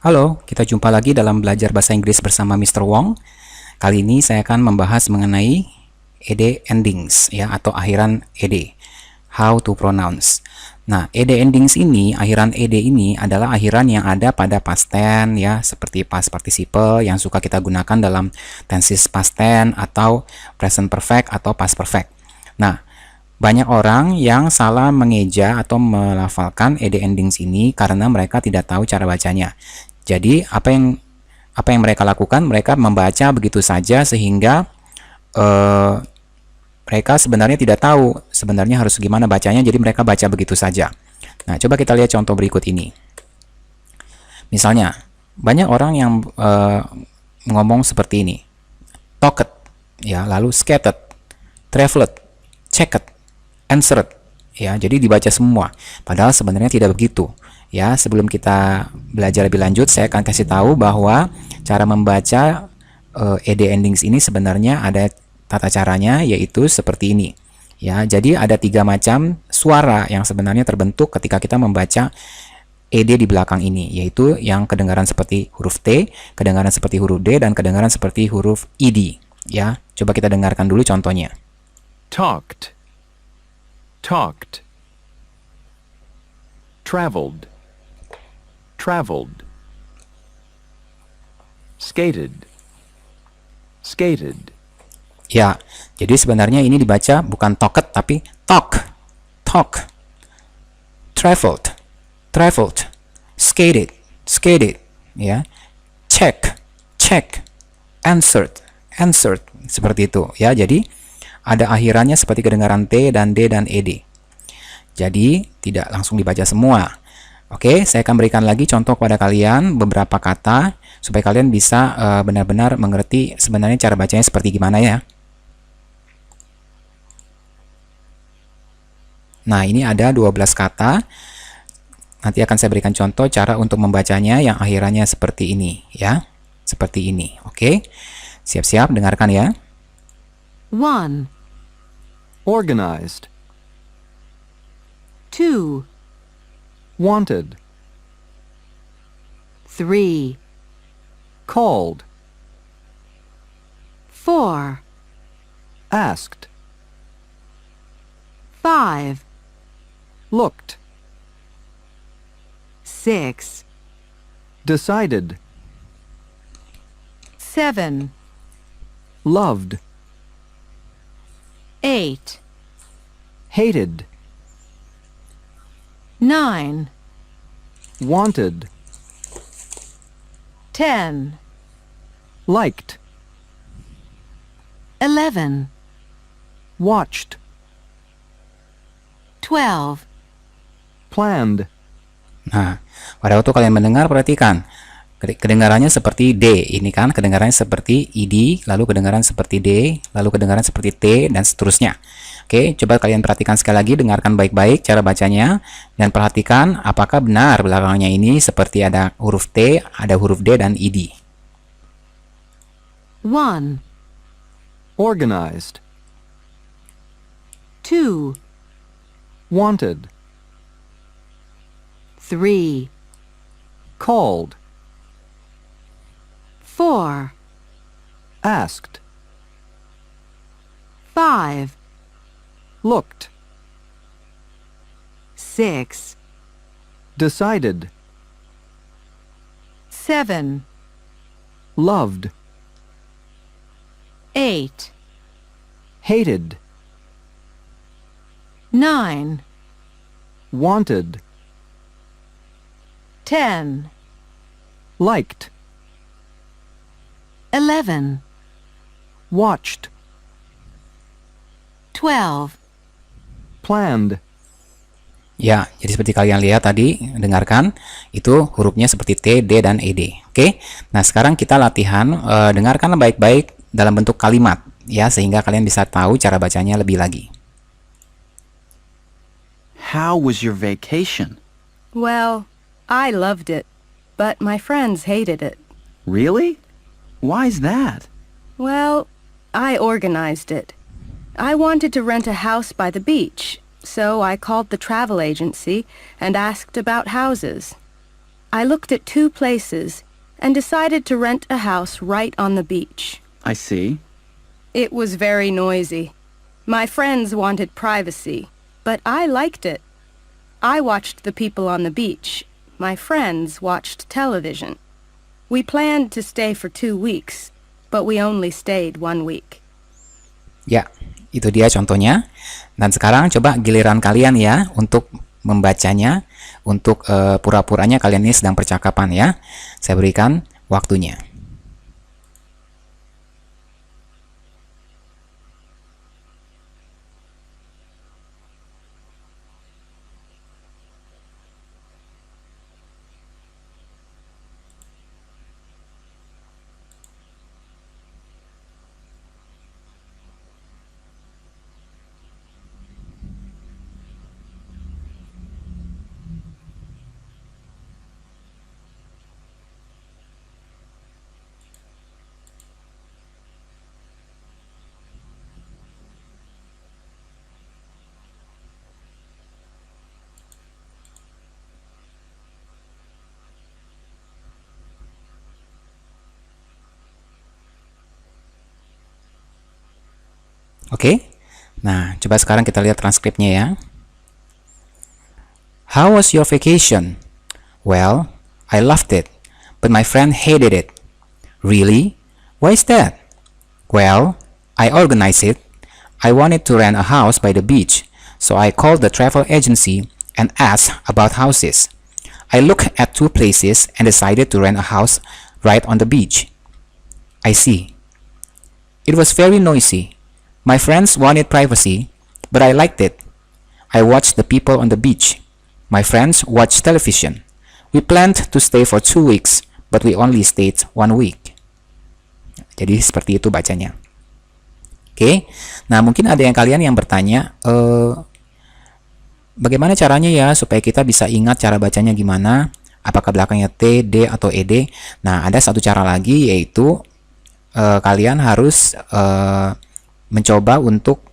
Halo, kita jumpa lagi dalam belajar bahasa Inggris bersama Mr. Wong. Kali ini saya akan membahas mengenai ed endings ya atau akhiran ed. How to pronounce. Nah, ed endings ini, akhiran ed ini adalah akhiran yang ada pada past tense ya, seperti past participle yang suka kita gunakan dalam tenses past tense atau present perfect atau past perfect. Nah, banyak orang yang salah mengeja atau melafalkan ed endings ini karena mereka tidak tahu cara bacanya. Jadi apa yang mereka lakukan? Mereka membaca begitu saja sehingga mereka sebenarnya tidak tahu sebenarnya harus gimana bacanya. Jadi mereka baca begitu saja. Nah, coba kita lihat contoh berikut ini. Misalnya, banyak orang yang ngomong seperti ini: talked, ya, lalu scattered, traveled, checked, answered, ya. Jadi dibaca semua. Padahal sebenarnya tidak begitu. Ya, sebelum kita belajar lebih lanjut, saya akan kasih tahu bahwa cara membaca ed endings ini sebenarnya ada tata caranya, yaitu seperti ini. Ya, jadi ada 3 macam suara yang sebenarnya terbentuk ketika kita membaca ed di belakang ini, yaitu yang kedengaran seperti huruf T, kedengaran seperti huruf D, dan kedengaran seperti huruf ed. Ya, coba kita dengarkan dulu contohnya. Talked, talked. Traveled, traveled. Skated, skated. Ya, jadi sebenarnya ini dibaca bukan talked tapi talk, talk. Traveled, traveled. Skated, skated. Ya, check, check. Answered, answered. Seperti itu. Ya, jadi ada akhirannya seperti kedengaran T dan D dan ED. Jadi tidak langsung dibaca semua. Oke, saya akan berikan lagi contoh kepada kalian beberapa kata supaya kalian bisa benar-benar mengerti sebenarnya cara bacanya seperti gimana ya. Nah, ini ada 12 kata. Nanti akan saya berikan contoh cara untuk membacanya yang akhirannya seperti ini ya. Seperti ini. Oke. Siap-siap dengarkan ya. 1, Organized, 2, wanted, 3, called, 4, asked, 5, looked, 6, decided, 7, loved, 8, hated, 9, wanted, 10, liked, 11, watched, 12. planned, Nah, pada waktu kalian mendengar, perhatikan. Kedengarannya seperti D. Ini kan kedengarannya seperti ID, lalu kedengaran seperti D, lalu kedengaran seperti T, dan seterusnya. Oke, coba kalian perhatikan sekali lagi, dengarkan baik-baik cara bacanya, dan perhatikan apakah benar belakangnya ini seperti ada huruf T, ada huruf D, dan ID. 1, organized, 2, wanted, 3, called, 4, asked, 5, looked, 6, decided, 7, loved, 8, hated, 9, wanted, 10, liked, 11, watched, 12. planned, Ya, jadi seperti kalian lihat tadi, dengarkan, itu hurufnya seperti T, D, dan ED. Oke, nah sekarang kita latihan, dengarkan baik-baik dalam bentuk kalimat, ya, sehingga kalian bisa tahu cara bacanya lebih lagi. How was your vacation? Well, I loved it, but my friends hated it. Really? Why's that? Well, I organized it. I wanted to rent a house by the beach, so I called the travel agency and asked about houses. I looked at 2 places and decided to rent a house right on the beach. I see. It was very noisy. My friends wanted privacy, but I liked it. I watched the people on the beach. My friends watched television. We planned to stay for 2 weeks, but we only stayed 1 week. Ya, itu dia contohnya. Dan sekarang coba giliran kalian ya untuk membacanya, untuk pura-puranya kalian ini sedang percakapan ya. Saya berikan waktunya. Oke, nah coba sekarang kita lihat transkripnya ya. How was your vacation? Well, I loved it, but my friend hated it. Really? Why is that? Well, I organized it. I wanted to rent a house by the beach, so I called the travel agency and asked about houses. I looked at 2 places and decided to rent a house right on the beach. I see. It was very noisy. My friends wanted privacy, but I liked it. I watched the people on the beach. My friends watched television. We planned to stay for 2 weeks, but we only stayed 1 week. Jadi seperti itu bacanya. Oke, nah mungkin ada kalian yang bertanya, bagaimana caranya ya supaya kita bisa ingat cara bacanya gimana? Apakah belakangnya T, D, atau ED? Nah, ada satu cara lagi yaitu kalian harus mencoba untuk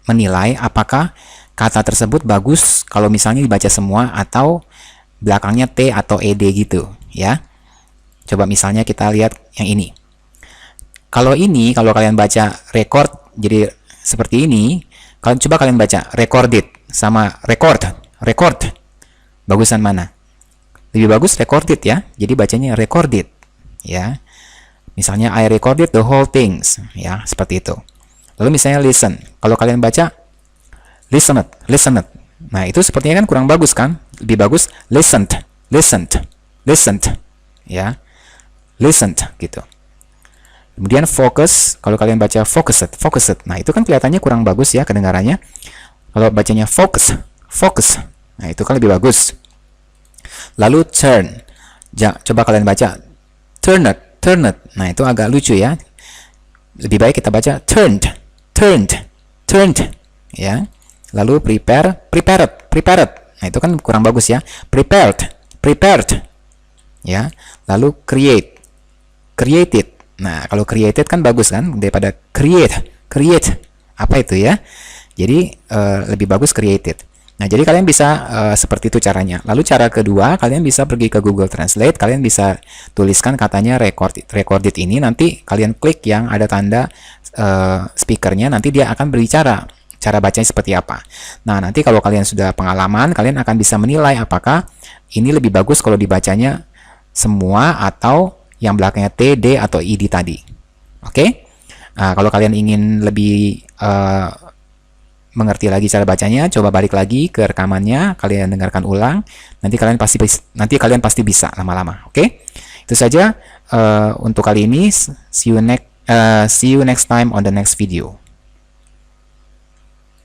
menilai apakah kata tersebut bagus kalau misalnya dibaca semua atau belakangnya T atau ED gitu ya. Coba misalnya kita lihat yang ini. Kalau kalian baca record jadi seperti ini, coba kalian baca recorded sama record. Bagusan mana? Lebih bagus recorded ya. Jadi bacanya recorded ya. Misalnya I recorded the whole things ya, seperti itu. Lalu misalnya listen. Kalau kalian baca listened. Nah, itu sepertinya kan kurang bagus kan? Lebih bagus listened ya. Listened gitu. Kemudian focus, kalau kalian baca focused. Nah, itu kan kelihatannya kurang bagus ya kedengarannya. Kalau bacanya focus. Nah, itu kan lebih bagus. Lalu turn. Coba kalian baca turned. Nah, itu agak lucu ya. Lebih baik kita baca turned ya. Lalu prepared. Nah, itu kan kurang bagus ya. Prepared ya. Lalu created. Nah, kalau created kan bagus kan daripada create. Apa itu ya? Jadi lebih bagus created. Nah, jadi kalian bisa seperti itu caranya. Lalu cara kedua, kalian bisa pergi ke Google Translate, kalian bisa tuliskan katanya recorded ini, nanti kalian klik yang ada tanda speakernya, nanti dia akan berbicara cara bacanya seperti apa. Nah, nanti kalau kalian sudah pengalaman, kalian akan bisa menilai apakah ini lebih bagus kalau dibacanya semua atau yang belakangnya T, D, atau ID tadi. Oke? Nah, kalau kalian ingin lebih mengerti lagi cara bacanya, coba balik lagi ke rekamannya, kalian dengarkan ulang, nanti kalian pasti bisa lama-lama. Oke? Itu saja untuk kali ini. See you next time on the next video.